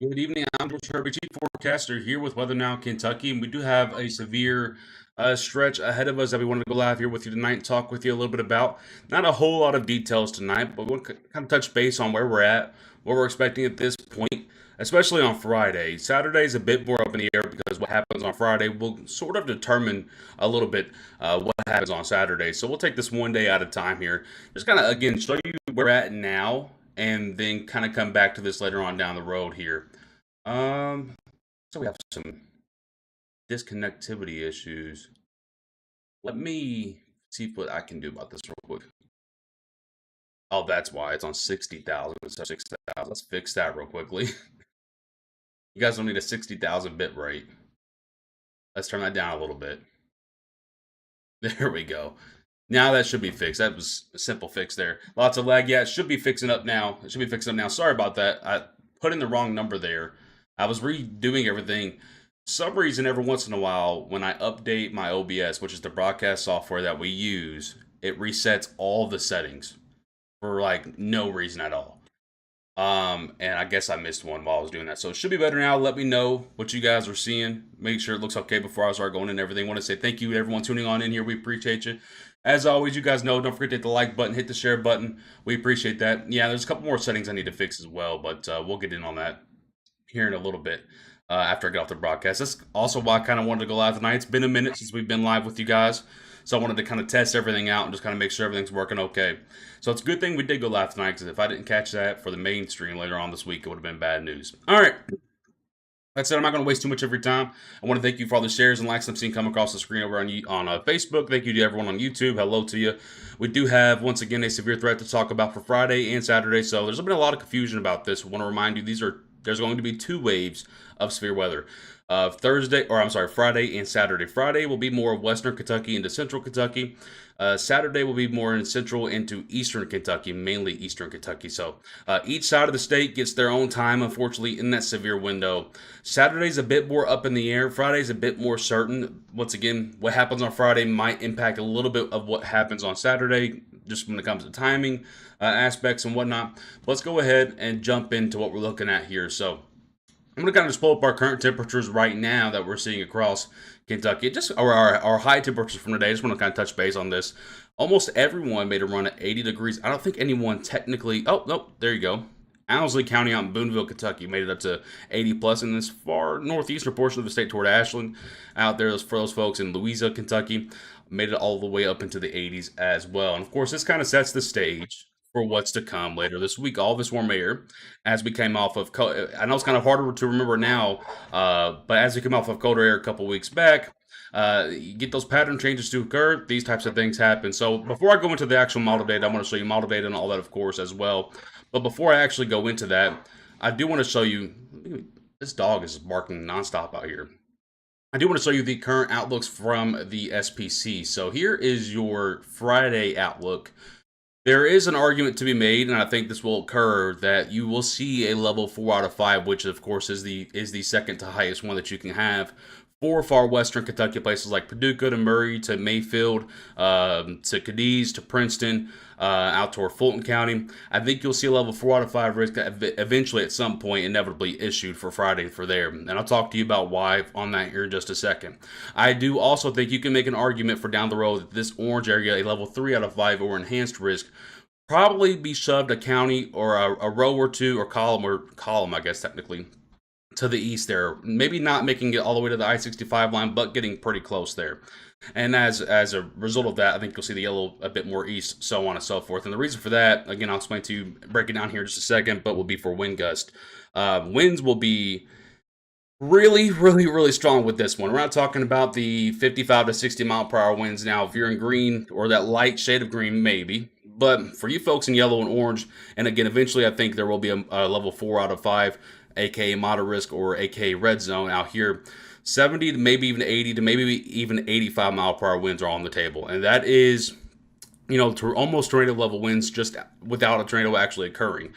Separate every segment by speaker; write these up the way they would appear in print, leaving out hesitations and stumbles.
Speaker 1: Good evening. I'm George Herbig, Chief Forecaster here with Weather Now, Kentucky, and we do have a severe stretch ahead of us that we wanted to go live here with you tonight and talk with you a little bit about. Not a whole lot of details tonight, but we'll kind of touch base on where we're at, what we're expecting at this point, especially on Friday. Saturday's a bit more up in the air because what happens on Friday will sort of determine a little bit what happens on Saturday. So we'll take this one day at a time here. Just kind of, again, show you where we're at now and then kind of come back to this later on down the road here. Um, so we have some disconnectivity issues. Let me see what I can do about this real quick. Oh, that's why it's on 60,000 instead of 6,000. Let's fix that real quickly. You guys don't need a 60,000 bit rate. Let's turn that down a little bit. There we go. Now that should be fixed. That was a simple fix there. Lots of lag. Yeah, it should be fixing up now. It should be fixing up now. Sorry about that. I put in the wrong number there. I was redoing everything. Some reason, every once in a while, when I update my OBS, which is the broadcast software that we use, it resets all the settings for like no reason at all. And I guess I missed one while I was doing that. So it should be better now. Let me know what you guys are seeing. Make sure it looks okay before I start going in and everything. I want to say thank you to everyone tuning on in here. We appreciate you. As always, you guys know, don't forget to hit the like button, hit the share button. We appreciate that. Yeah, there's a couple more settings I need to fix as well, but we'll get in on that here in a little bit after I get off the broadcast. That's also why I kind of wanted to go live tonight. It's been a minute since we've been live with you guys. So I wanted to kind of test everything out and just kind of make sure everything's working okay. So it's a good thing we did go live tonight, because if I didn't catch that for the main stream later on this week, it would have been bad news. All right. Like I said, I'm not going to waste too much of your time. I want to thank you for all the shares and likes I'm seeing come across the screen over on Facebook. Thank you to everyone on YouTube. Hello to you. We do have, once again, a severe threat to talk about for Friday and Saturday. So there's been a lot of confusion about this. I want to remind you, there's going to be 2 waves of severe weather. Friday and Saturday. Friday will be more of Western Kentucky into Central Kentucky. Saturday will be more in Central into Eastern Kentucky, mainly Eastern Kentucky. So each side of the state gets their own time, unfortunately, in that severe window. Saturday's a bit more up in the air. Friday's a bit more certain. Once again, what happens on Friday might impact a little bit of what happens on Saturday, just when it comes to timing aspects and whatnot. Let's go ahead and jump into what we're looking at here. So I'm going to kind of just pull up our current temperatures right now that we're seeing across Kentucky. Our high temperatures from today. I just want to kind of touch base on this. Almost everyone made a run at 80 degrees. I don't think anyone technically... Oh, nope, there you go. Owsley County out in Booneville, Kentucky made it up to 80 plus in this far northeastern portion of the state toward Ashland. Out there, for those folks in Louisa, Kentucky, made it all the way up into the 80s as well. And of course, this kind of sets the stage for what's to come later this week. All this warm air, as we came off of, I know it's kind of harder to remember now, but as we came off of colder air a couple weeks back, you get those pattern changes to occur. These types of things happen. So before I go into the actual model data, I want to show you model data and all that, of course, as well. But before I actually go into that, I do want to show you, this dog is barking nonstop out here. I do want to show you the current outlooks from the SPC. So here is your Friday outlook. There is an argument to be made, and I think this will occur, that you will see a level 4 out of 5, which of course is the second to highest one that you can have for far western Kentucky, places like Paducah to Murray to Mayfield to Cadiz to Princeton, out toward Fulton County. I think you'll see a level 4 out of 5 risk eventually at some point inevitably issued for Friday for there. And I'll talk to you about why on that here in just a second. I do also think you can make an argument for down the road that this orange area, a level 3 out of 5 or enhanced risk, probably be shoved a county or a row or two or column, I guess technically, to the east there. Maybe not making it all the way to the I-65 line, but getting pretty close there. And as a result of that, I think you'll see the yellow a bit more east, so on and so forth. And the reason for that, again, I'll explain to you, break it down here in just a second, but will be for wind gust. Winds will be really, really, really strong with this one. We're not talking about the 55 to 60 mile per hour winds. Now, if you're in green or that light shade of green, maybe. But for you folks in yellow and orange, and again, eventually I think there will be a level 4 out of 5, aka moderate risk or aka red zone out here. 70 to maybe even 80 to maybe even 85 mile per hour winds are on the table. And that is, almost tornado level winds just without a tornado actually occurring.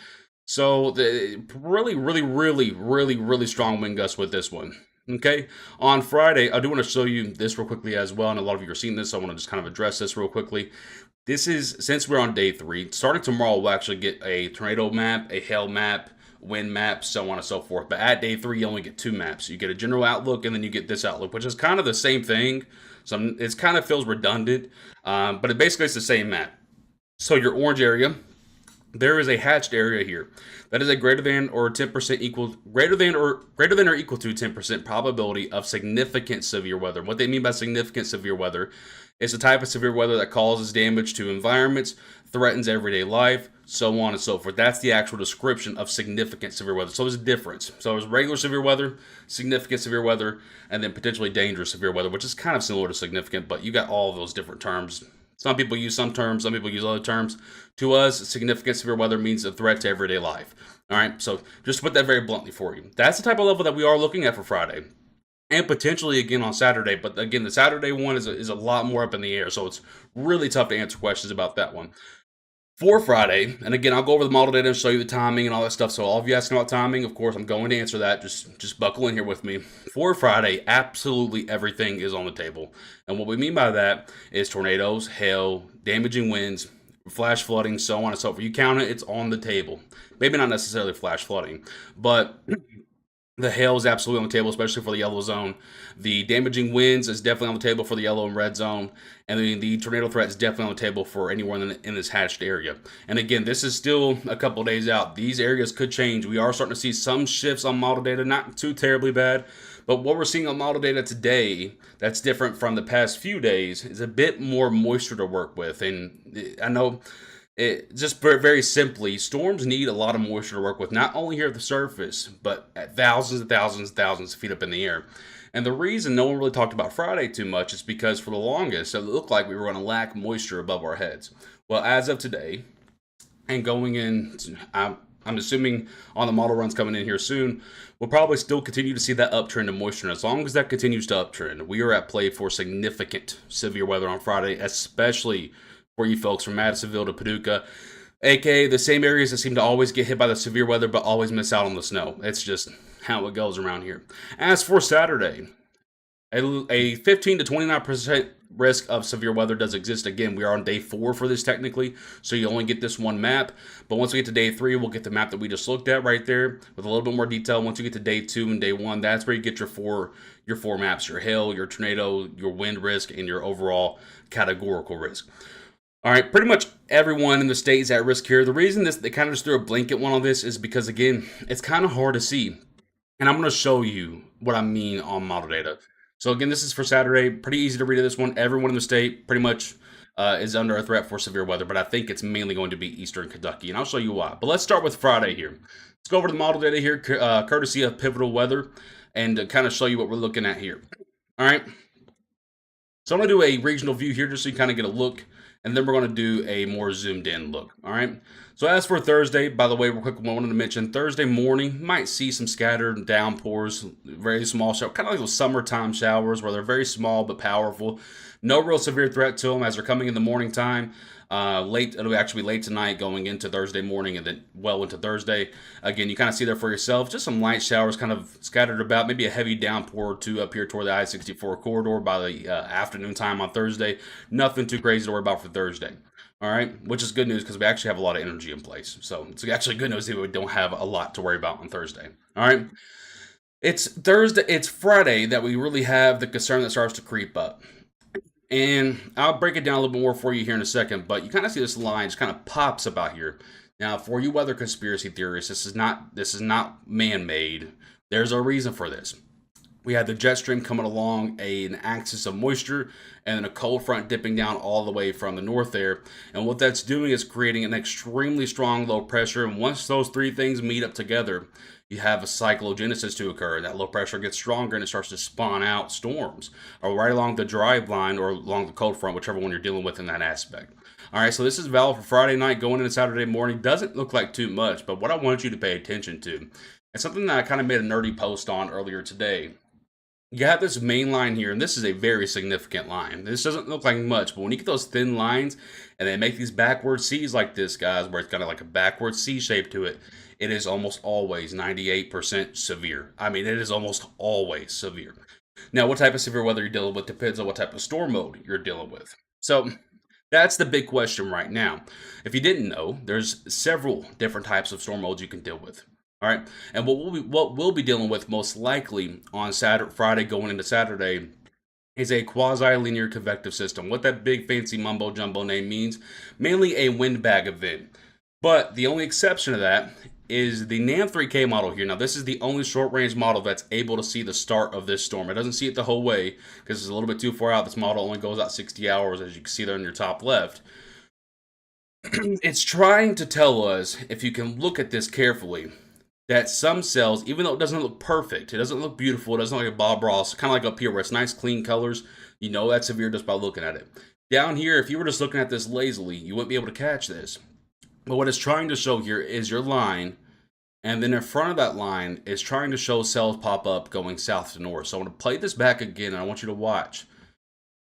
Speaker 1: So the really, really, really, really, really strong wind gusts with this one. Okay, on Friday, I do want to show you this real quickly as well. And a lot of you are seeing this, so I want to just kind of address this real quickly. This is, since we're on day 3, starting tomorrow, we'll actually get a tornado map, a hail map, wind maps, so on and so forth. But at day 3, you only get 2 maps. You get a general outlook, and then you get this outlook, which is kind of the same thing. So it kind of feels redundant, but it basically it's the same map. So your orange area, there is a hatched area here. That is a greater than or 10% equal greater than or equal to 10% probability of significant severe weather. What they mean by significant severe weather is the type of severe weather that causes damage to environments, threatens everyday life, so on and so forth. That's the actual description of significant severe weather. So there's a difference. So there's regular severe weather, significant severe weather, and then potentially dangerous severe weather, which is kind of similar to significant, but you got all of those different terms. Some people use some terms, some people use other terms. To us, significant severe weather means a threat to everyday life. All right, so just to put that very bluntly for you. That's the type of level that we are looking at for Friday. And potentially again on Saturday. But again, the Saturday one is a lot more up in the air. So it's really tough to answer questions about that one. For Friday, and again, I'll go over the model data and show you the timing and all that stuff. So all of you asking about timing, of course, I'm going to answer that. Just buckle in here with me. For Friday, absolutely everything is on the table. And what we mean by that is tornadoes, hail, damaging winds, flash flooding, so on and so forth. You count it, it's on the table. Maybe not necessarily flash flooding, but the hail is absolutely on the table, especially for the yellow zone. The damaging winds is definitely on the table for the yellow and red zone. And then the tornado threat is definitely on the table for anyone in this hatched area. And again, this is still a couple days out. These areas could change. We are starting to see some shifts on model data, not too terribly bad. But what we're seeing on model data today that's different from the past few days is a bit more moisture to work with. And I know just very simply, storms need a lot of moisture to work with, not only here at the surface, but at thousands and thousands and thousands of feet up in the air. And the reason no one really talked about Friday too much is because for the longest, it looked like we were going to lack moisture above our heads. Well, as of today, and going in, I'm assuming on the model runs coming in here soon, we'll probably still continue to see that uptrend of moisture. And as long as that continues to uptrend, we are at play for significant severe weather on Friday, especially for you folks from Madisonville to Paducah, aka the same areas that seem to always get hit by the severe weather but always miss out on the snow. It's just how it goes around here. As for Saturday, a 15 to 29% risk of severe weather does exist. Again, we are on day 4 for this technically, so you only get this one map. But once we get to day 3, we'll get the map that we just looked at right there with a little bit more detail. Once you get to day 2 and day 1, that's where you get your four maps: your hail, your tornado, your wind risk, and your overall categorical risk. All right, pretty much everyone in the state is at risk here. The reason they kind of just threw a blanket one on this is because, again, it's kind of hard to see. And I'm going to show you what I mean on model data. So, again, this is for Saturday. Pretty easy to read this one. Everyone in the state pretty much is under a threat for severe weather, but I think it's mainly going to be Eastern Kentucky, and I'll show you why. But let's start with Friday here. Let's go over to the model data here, courtesy of Pivotal Weather, and kind of show you what we're looking at here. All right. So I'm going to do a regional view here just so you kind of get a look. And then we're going to do a more zoomed in look. All right. So as for Thursday, by the way, real quick, I wanted to mention Thursday morning might see some scattered downpours, very small shower, kind of like those summertime showers where they're very small but powerful. No real severe threat to them as they're coming in the morning time. It'll actually be late tonight going into Thursday morning and then well into Thursday. Again, you kind of see there for yourself, just some light showers kind of scattered about, maybe a heavy downpour or two up here toward the I-64 corridor by the afternoon time on Thursday. Nothing too crazy to worry about for Thursday. All right, which is good news because we actually have a lot of energy in place. So it's actually good news that we don't have a lot to worry about on Thursday. All right. It's Friday that we really have the concern that starts to creep up. And I'll break it down a little bit more for you here in a second, but you kind of see this line just kind of pops about here. Now, for you weather conspiracy theorists, this is not man-made. There's a reason for this. We had the jet stream coming along, an axis of moisture, and then a cold front dipping down all the way from the north there. And what that's doing is creating an extremely strong low pressure. And once those three things meet up together, you have a cyclogenesis to occur. That low pressure gets stronger and it starts to spawn out storms, or right along the drive line or along the cold front, whichever one you're dealing with in that aspect. All right, so this is valid for Friday night going into Saturday morning. Doesn't look like too much, but what I want you to pay attention to, it's something that I kind of made a nerdy post on earlier today. You have this main line here, and this is a very significant line. This doesn't look like much, but when you get those thin lines and they make these backward C's like this, guys, where it's kind of like a backward C shape to it, it is almost always 98% severe. I mean, it is almost always severe. Now, what type of severe weather you're dealing with depends on what type of storm mode you're dealing with. So that's the big question right now. If you didn't know, there's several different types of storm modes you can deal with. All right, and what we'll be dealing with most likely on Saturday, Friday going into Saturday is a quasi-linear convective system. What that big fancy mumbo jumbo name means, mainly a windbag event. But the only exception to that is the NAM3K model here. Now, this is the only short-range model that's able to see the start of this storm. It doesn't see it the whole way because it's a little bit too far out. This model only goes out 60 hours, as you can see there in your top left. It's trying to tell us, if you can look at this carefully, that some cells, even though it doesn't look perfect, it doesn't look beautiful, it doesn't look like a Bob Ross, kind of like up here where it's nice clean colors, you know that's severe just by looking at it. Down here, if you were just looking at this lazily, you wouldn't be able to catch this. But what it's trying to show here is your line, and then in front of that line is trying to show cells pop up going south to north. So I'm going to play this back again, and I want you to watch.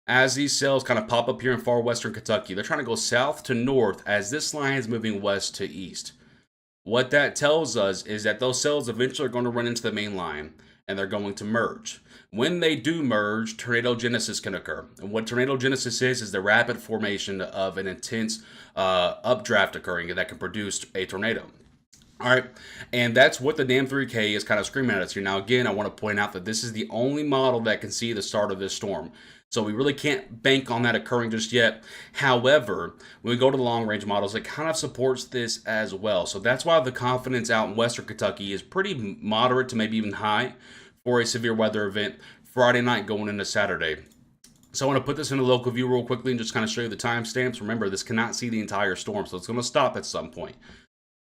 Speaker 1: As these cells kind of pop up here in far western Kentucky, they're trying to go south to north as this line is moving west to east. What that tells us is that those cells eventually are going to run into the main line and they're going to merge. When they do merge, tornadogenesis can occur. And what tornadogenesis is the rapid formation of an intense updraft occurring that can produce a tornado. All right, and that's what the NAM3K is kind of screaming at us here. Now, again, I want to point out that this is the only model that can see the start of this storm. So we really can't bank on that occurring just yet. However, when we go to the long-range models, it kind of supports this as well. So that's why the confidence out in western Kentucky is pretty moderate to maybe even high for a severe weather event Friday night going into Saturday. So I want to put this in a local view real quickly and just kind of show you the timestamps. Remember, this cannot see the entire storm, so it's going to stop at some point.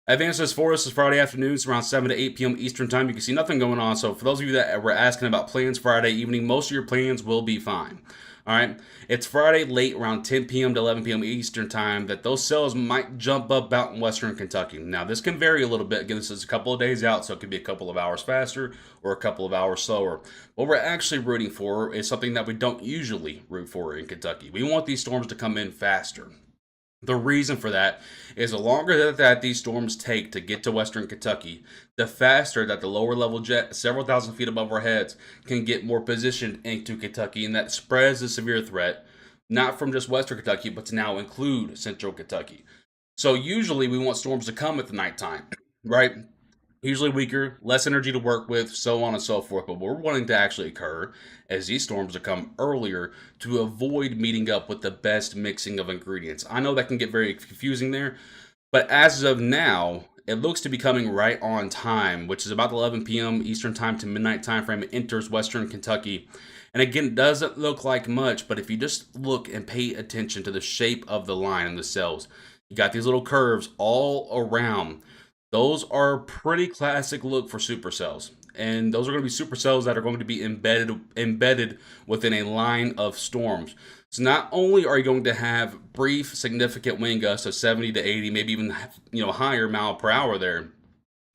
Speaker 1: Advances for us is Friday afternoons around 7 to 8 p.m. Eastern time. You can see nothing going on. So for those of you that were asking about plans Friday evening, most of your plans will be fine. All right. It's Friday late around 10 p.m. to 11 p.m. Eastern time that those cells might jump up out in western Kentucky. Now, this can vary a little bit. Again, this is a couple of days out, so it could be a couple of hours faster or a couple of hours slower. What we're actually rooting for is something that we don't usually root for in Kentucky. We want these storms to come in faster. The reason for that is the longer that these storms take to get to western Kentucky, the faster that the lower level jet, several thousand feet above our heads, can get more positioned into Kentucky, and that spreads the severe threat, not from just western Kentucky, but to now include central Kentucky. So usually we want storms to come at the nighttime, right? Usually weaker, less energy to work with, so on and so forth. But what we're wanting to actually occur is these storms to come earlier to avoid meeting up with the best mixing of ingredients. I know that can get very confusing there, but as of now, it looks to be coming right on time, which is about 11 p.m. Eastern time to midnight time frame. It enters western Kentucky. And again, it doesn't look like much, but if you just look and pay attention to the shape of the line and the cells, you got these little curves all around. Those are pretty classic look for supercells. And those are going to be supercells that are going to be embedded within a line of storms. So not only are you going to have brief, significant wind gusts of 70 to 80, maybe even higher mile per hour there,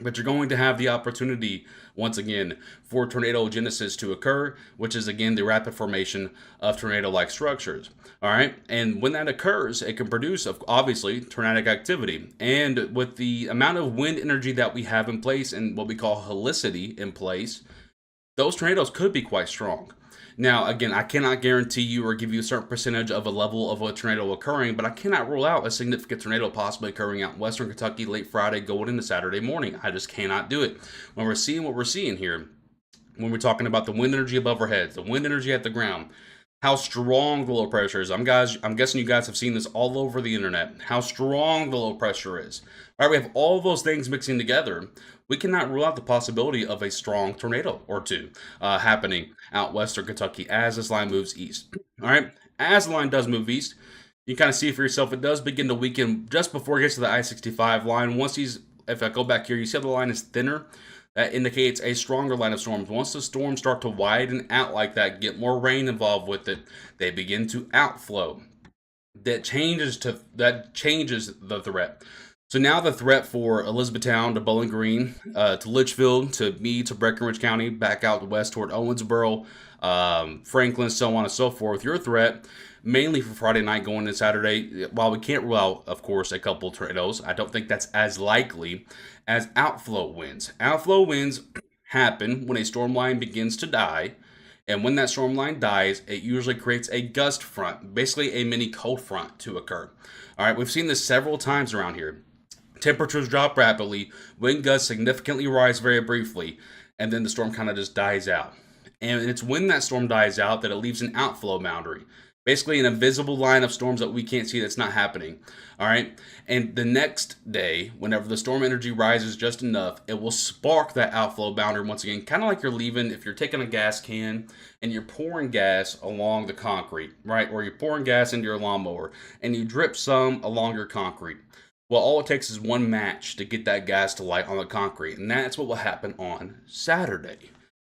Speaker 1: but you're going to have the opportunity, once again, for tornadogenesis to occur, which is, again, the rapid formation of tornado-like structures. All right? And when that occurs, it can produce, obviously, tornadic activity. And with the amount of wind energy that we have in place and what we call helicity in place, those tornadoes could be quite strong. Now, again, I cannot guarantee you or give you a certain percentage of a level of a tornado occurring, but I cannot rule out a significant tornado possibly occurring out in western Kentucky late Friday going into Saturday morning. I just cannot do it. When we're seeing what we're seeing here, when we're talking about the wind energy above our heads, the wind energy at the ground, how strong the low pressure is. I'm guessing you guys have seen this all over the internet, how strong the low pressure is. All right, we have all those things mixing together. We cannot rule out the possibility of a strong tornado or two happening out western Kentucky as this line moves east. All right, as the line does move east, you kind of see for yourself, it does begin to weaken just before it gets to the I-65 line. Once if I go back here, you see how the line is thinner? That indicates a stronger line of storms. Once the storms start to widen out like that, get more rain involved with it, they begin to outflow. That changes the threat. So now the threat for Elizabethtown to Bowling Green, to Litchfield, to Meade, to Breckinridge County, back out west toward Owensboro, Franklin, so on and so forth. Your threat, mainly for Friday night going into Saturday, while we can't rule out, of course, a couple tornadoes, I don't think that's as likely as outflow winds. Outflow winds happen when a storm line begins to die. And when that storm line dies, it usually creates a gust front, basically a mini cold front to occur. All right, we've seen this several times around here. temperatures drop rapidly, wind gusts significantly rise very briefly, and then the storm kind of just dies out. And it's when that storm dies out that it leaves an outflow boundary. Basically, an invisible line of storms that we can't see that's not happening. All right. And the next day, whenever the storm energy rises just enough, it will spark that outflow boundary once again, kind of like you're leaving, if you're taking a gas can and you're pouring gas along the concrete, right? Or you're pouring gas into your lawnmower and you drip some along your concrete. Well, all it takes is one match to get that gas to light on the concrete. And that's what will happen on Saturday.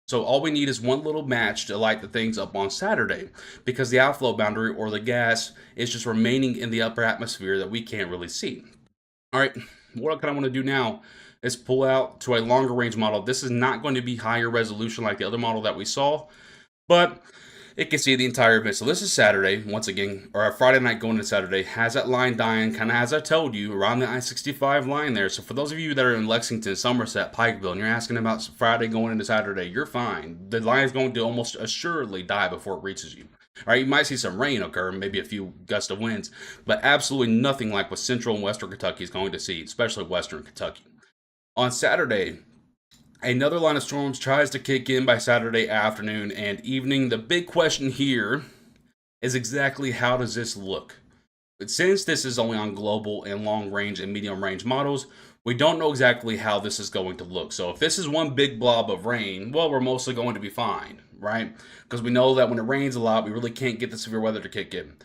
Speaker 1: So all we need is one little match to light the things up on Saturday, because the outflow boundary, or the gas, is just remaining in the upper atmosphere that we can't really see. All right, what I kind of want to do now is pull out to a longer range model. This is not going to be higher resolution like the other model that we saw, but it can see the entire event. So this is Saturday, once again, or a Friday night going into Saturday. Has that line dying, kind of as I told you, around the I-65 line there. So for those of you that are in Lexington, Somerset, Pikeville, and you're asking about Friday going into Saturday, you're fine. The line is going to almost assuredly die before it reaches you. All right, you might see some rain occur, maybe a few gusts of winds, but absolutely nothing like what Central and Western Kentucky is going to see, especially Western Kentucky. On Saturday, another line of storms tries to kick in by Saturday afternoon and evening. The big question here is exactly how does this look? But since this is only on global and long range and medium range models, we don't know exactly how this is going to look. So if this is one big blob of rain, well, we're mostly going to be fine, right? Because we know that when it rains a lot, we really can't get the severe weather to kick in.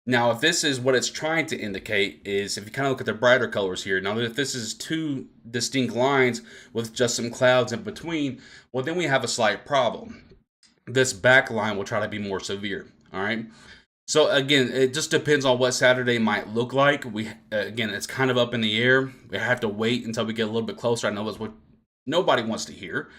Speaker 1: Now, if this is what it's trying to indicate, is if you kind of look at the brighter colors here, now if this is two distinct lines with just some clouds in between, well, then we have a slight problem. This back line will try to be more severe, all right? So again, it just depends on what Saturday might look like. Again, it's kind of up in the air. We have to wait until we get a little bit closer. I know that's what nobody wants to hear,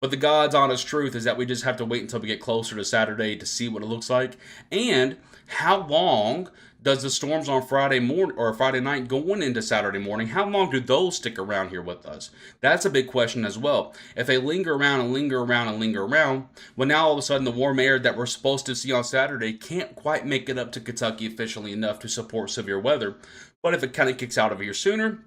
Speaker 1: but the God's honest truth is that we just have to wait until we get closer to Saturday to see what it looks like. And how long does the storms on Friday morning or Friday night going into Saturday morning, how long do those stick around here with us? That's a big question as well. If they linger around and linger around and linger around, well, now all of a sudden the warm air that we're supposed to see on Saturday can't quite make it up to Kentucky efficiently enough to support severe weather. But if it kind of kicks out of here sooner,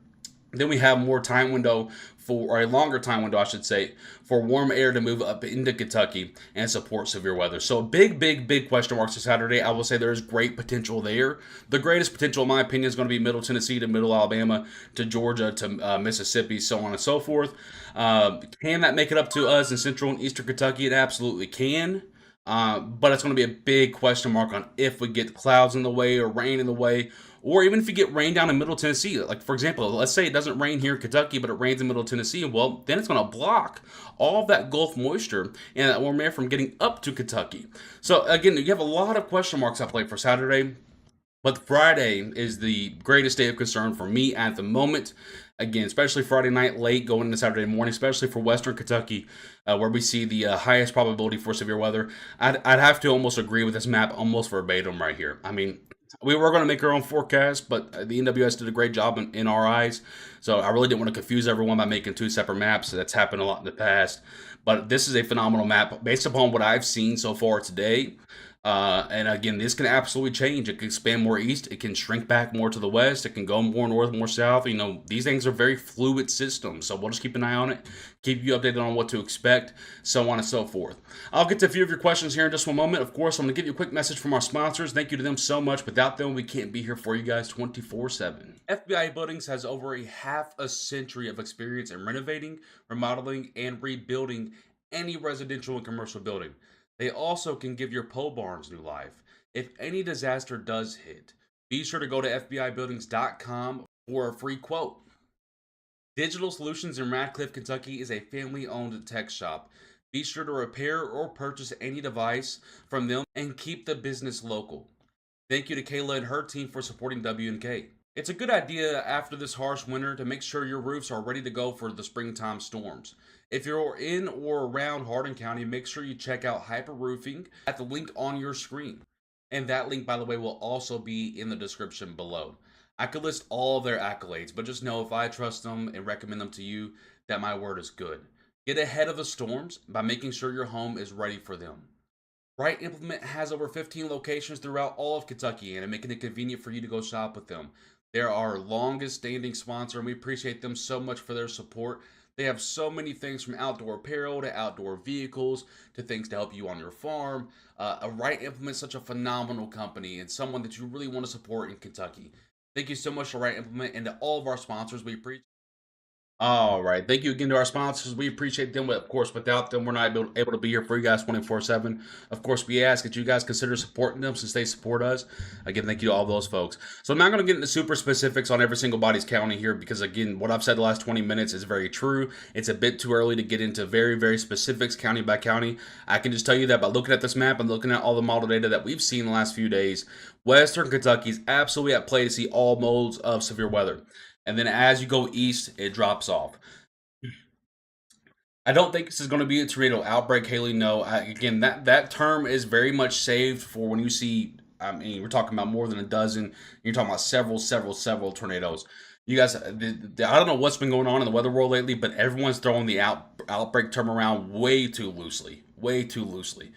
Speaker 1: then we have more time window or a longer time window, I should say, for warm air to move up into Kentucky and support severe weather. So big question marks for Saturday. I will say there is great potential there. The greatest potential, in my opinion, is going to be Middle Tennessee to Middle Alabama to Georgia to Mississippi, so on and so forth. Can that make it up to us in Central and Eastern Kentucky? It absolutely can. But it's going to be a big question mark on if we get clouds in the way or rain in the way, or even if you get rain down in Middle Tennessee. Like, for example, let's say it doesn't rain here in Kentucky, but it rains in Middle Tennessee. Well, then it's going to block all of that Gulf moisture and that warm air from getting up to Kentucky. So, again, you have a lot of question marks at play for Saturday. But Friday is the greatest day of concern for me at the moment. Again, especially Friday night late going into Saturday morning, especially for Western Kentucky, where we see the highest probability for severe weather. I'd have to almost agree with this map almost verbatim right here. I mean, we were going to make our own forecast, but the NWS did a great job in our eyes. So I really didn't want to confuse everyone by making two separate maps. That's happened a lot in the past. But this is a phenomenal map based upon what I've seen so far today. And again, this can absolutely change. It can expand more east. It can shrink back more to the west. It can go more north, more south. You know, these things are very fluid systems. So we'll just keep an eye on it, keep you updated on what to expect, so on and so forth. I'll get to a few of your questions here in just one moment. Of course, I'm going to give you a quick message from our sponsors. Thank you to them so much. Without them, we can't be here for you guys 24/7. FBI Buildings has over a half a century of experience in renovating, remodeling, and rebuilding any residential and commercial building. They also can give your pole barns new life. If any disaster does hit, be sure to go to FBIbuildings.com for a free quote. Digital Solutions in Radcliffe, Kentucky is a family-owned tech shop. Be sure to repair or purchase any device from them and keep the business local. Thank you to Kayla and her team for supporting W&K. It's a good idea after this harsh winter to make sure your roofs are ready to go for the springtime storms. If you're in or around Hardin County, make sure you check out Hyper Roofing at the link on your screen. And that link, by the way, will also be in the description below. I could list all of their accolades, but just know if I trust them and recommend them to you, that my word is good. Get ahead of the storms by making sure your home is ready for them. Right Implement has over 15 locations throughout all of Kentucky and making it convenient for you to go shop with them. They're our longest standing sponsor, and we appreciate them so much for their support. They have so many things from outdoor apparel to outdoor vehicles to things to help you on your farm. A Right Implement, such a phenomenal company and someone that you really want to support in Kentucky. Thank you so much to Right Implement and to all of our sponsors. We appreciate. All right. Thank you again to our sponsors. We appreciate them. But of course, without them, we're not able to be here for you guys 24/7. Of course, we ask that you guys consider supporting them since they support us. Again, thank you to all those folks. So I'm not going to get into super specifics on every single body's county here because, again, what I've said the last 20 minutes is very true. It's a bit too early to get into very, very specifics county by county. I can just tell you that by looking at this map and looking at all the model data that we've seen the last few days, Western Kentucky is absolutely at play to see all modes of severe weather. And then as you go east, it drops off. I don't think this is going to be a tornado outbreak, Haley. No, again, that term is very much saved for when you see. I mean, we're talking about more than a dozen. You're talking about several tornadoes. You guys, I don't know what's been going on in the weather world lately, but everyone's throwing the outbreak term around way too loosely. Way too loosely.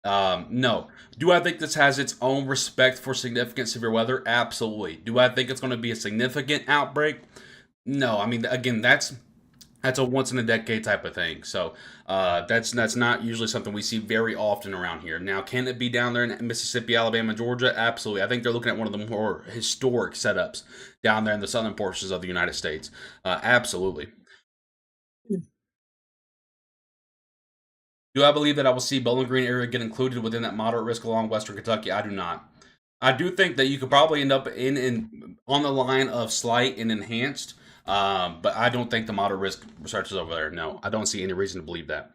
Speaker 1: No. Do I think this has its own respect for significant severe weather? Absolutely. Do I think it's going to be a significant outbreak? No. I mean, again, that's a once in a decade type of thing. So that's not usually something we see very often around here. Now, can it be down there in Mississippi, Alabama, Georgia? Absolutely. I think they're looking at one of the more historic setups down there in the southern portions of the United States. Absolutely. Do I believe that I will see Bowling Green area get included within that moderate risk along Western Kentucky? I do not. I do think that you could probably end up in on the line of slight and enhanced, but I don't think the moderate risk research is over there. No, I don't see any reason to believe that.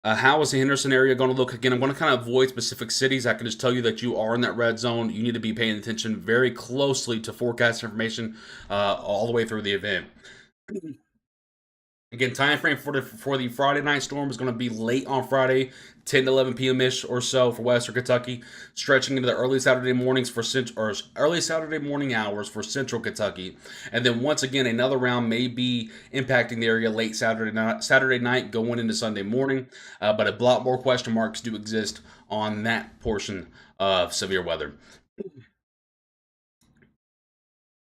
Speaker 1: How is the Henderson area going to look? Again, I'm going to kind of avoid specific cities. I can just tell you that you are in that red zone. You need to be paying attention very closely to forecast information all the way through the event. Again, time frame for the Friday night storm is going to be late on Friday, 10 to 11 p.m. ish or so for Western Kentucky, stretching into the early Saturday mornings for early Saturday morning hours for Central Kentucky, and then once again another round may be impacting the area late Saturday night going into Sunday morning, but a lot more question marks do exist on that portion of severe weather.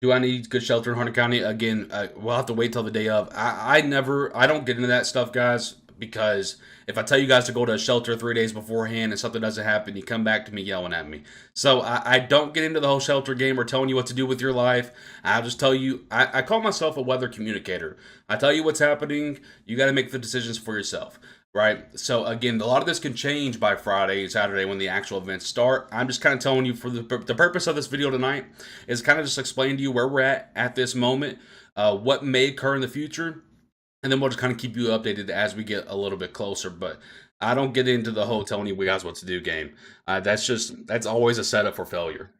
Speaker 1: Do I need good shelter in Hunter County? Again, we'll have to wait till the day of. I don't get into that stuff, guys, because if I tell you guys to go to a shelter 3 days beforehand and something doesn't happen, you come back to me yelling at me. So I don't get into the whole shelter game or telling you what to do with your life. I'll just tell you, I call myself a weather communicator. I tell you what's happening. You got to make the decisions for yourself. Right. So again, a lot of this can change by Friday, Saturday when the actual events start. I'm just kind of telling you for the purpose of this video tonight is kind of just explain to you where we're at this moment, what may occur in the future, and then we'll just kind of keep you updated as we get a little bit closer. But I don't get into the whole telling you guys what to do game. That's always a setup for failure.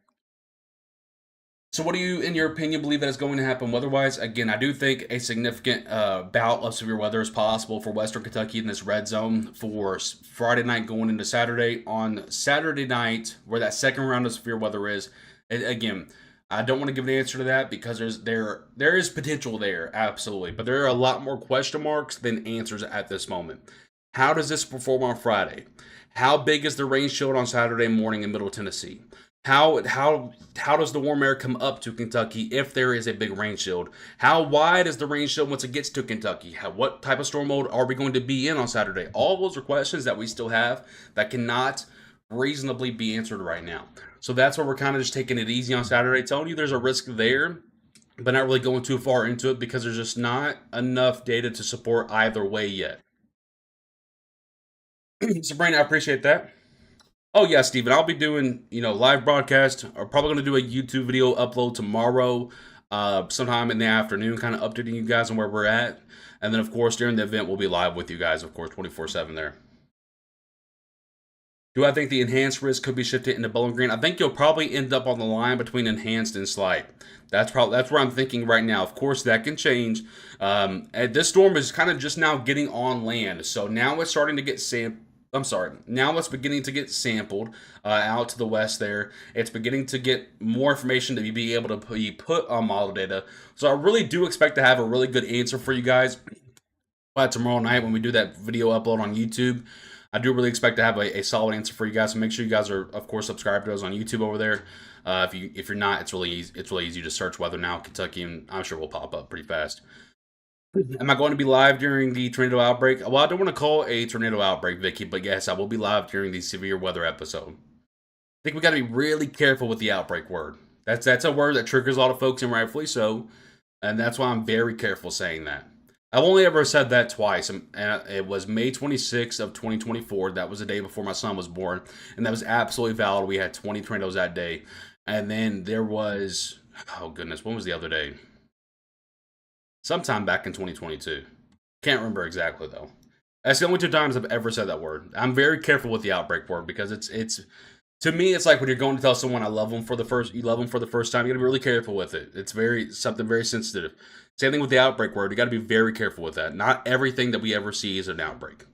Speaker 1: So, what do you, in your opinion, believe that is going to happen weather-wise? Again, I do think a significant bout of severe weather is possible for Western Kentucky in this red zone for Friday night going into Saturday. On Saturday night, where that second round of severe weather is, again, I don't want to give an answer to that because there is potential there, absolutely, but there are a lot more question marks than answers at this moment. How does this perform on Friday? How big is the rain shield on Saturday morning in Middle Tennessee? How does the warm air come up to Kentucky if there is a big rain shield? How wide is the rain shield once it gets to Kentucky? What type of storm mode are we going to be in on Saturday? All those are questions that we still have that cannot reasonably be answered right now. So that's where we're kind of just taking it easy on Saturday, telling you there's a risk there, but not really going too far into it because there's just not enough data to support either way yet. Sabrina, I appreciate that. Oh yeah, Steven, I'll be doing, live broadcast. I'm probably going to do a YouTube video upload tomorrow, sometime in the afternoon, kind of updating you guys on where we're at. And then, of course, during the event, we'll be live with you guys, of course, 24/7 there. Do I think the enhanced risk could be shifted into Bowling Green? I think you'll probably end up on the line between enhanced and slight. That's where I'm thinking right now. Of course, that can change. And this storm is kind of just now getting on land, so now it's starting to get now it's beginning to get sampled out to the west there. It's beginning to get more information to be able to be put on model data. So I really do expect to have a really good answer for you guys by tomorrow night when we do that video upload on YouTube. I do really expect to have a solid answer for you guys. So make sure you guys are, of course, subscribed to us on YouTube over there. If you're not, it's really easy to search weather now Kentucky, and I'm sure we'll pop up pretty fast. Am I going to be live during the tornado outbreak? Well, I don't want to call a tornado outbreak, Vicky, but yes, I will be live during the severe weather episode. I think we got to be really careful with the outbreak word. That's a word that triggers a lot of folks, and rightfully so. And that's why I'm very careful saying that. I've only ever said that twice, and it was May 26th of 2024. That was the day before my son was born, and that was absolutely valid. We had 20 tornadoes that day, and then there was, oh goodness, when was the other day? Sometime back in 2022. Can't remember exactly though. That's the only two times I've ever said that word. I'm very careful with the outbreak word because it's to me it's like when you're going to tell someone you love them for the first time. You got to be really careful with it. It's something very sensitive. Same thing with the outbreak word. You got to be very careful with that. Not everything that we ever see is an outbreak.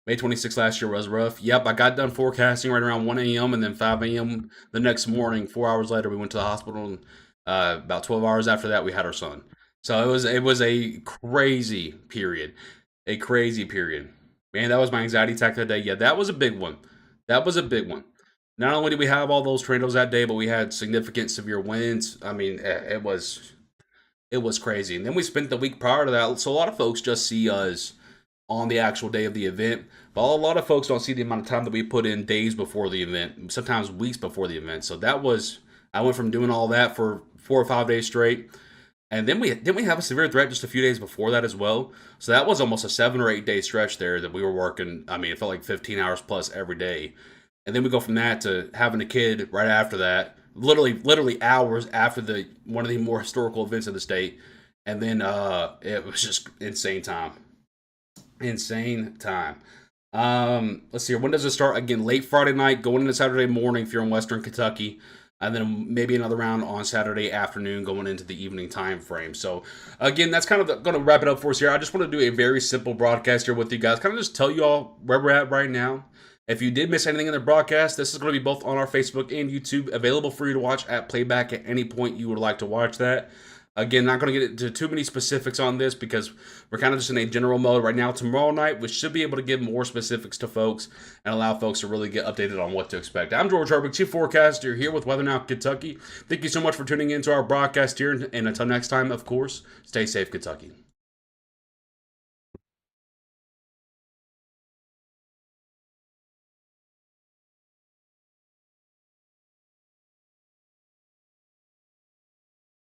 Speaker 1: May 26th last year was rough. Yep, I got done forecasting right around 1 a.m. and then 5 a.m. the next morning. 4 hours later, we went to the hospital, and about 12 hours after that, we had our son. So it was a crazy period, Man, that was my anxiety attack that day. Yeah, that was a big one. That was a big one. Not only did we have all those tornadoes that day, but we had significant severe winds. I mean, it was crazy. And then we spent the week prior to that. So a lot of folks just see us on the actual day of the event, but a lot of folks don't see the amount of time that we put in days before the event, sometimes weeks before the event. So I went from doing all that for 4 or 5 days straight, and then we have a severe threat just a few days before that as well. So that was almost a 7 or 8 day stretch there that we were working. I mean, it felt like 15 hours plus every day, and then we go from that to having a kid right after that, literally hours after one of the more historical events in the state, and then it was just insane time. Insane time. Let's see here. When does it start? Again, late Friday night, going into Saturday morning if you're in Western Kentucky, and then maybe another round on Saturday afternoon going into the evening time frame. So, again, that's kind of going to wrap it up for us here. I just want to do a very simple broadcast here with you guys, kind of just tell you all where we're at right now. If you did miss anything in the broadcast, this is going to be both on our Facebook and YouTube, available for you to watch at playback at any point you would like to watch that. Again, not going to get into too many specifics on this because we're kind of just in a general mode right now. Tomorrow night, we should be able to give more specifics to folks and allow folks to really get updated on what to expect. I'm George Herbig, Chief Forecaster here with Weather Now Kentucky. Thank you so much for tuning in to our broadcast here. And until next time, of course, stay safe, Kentucky.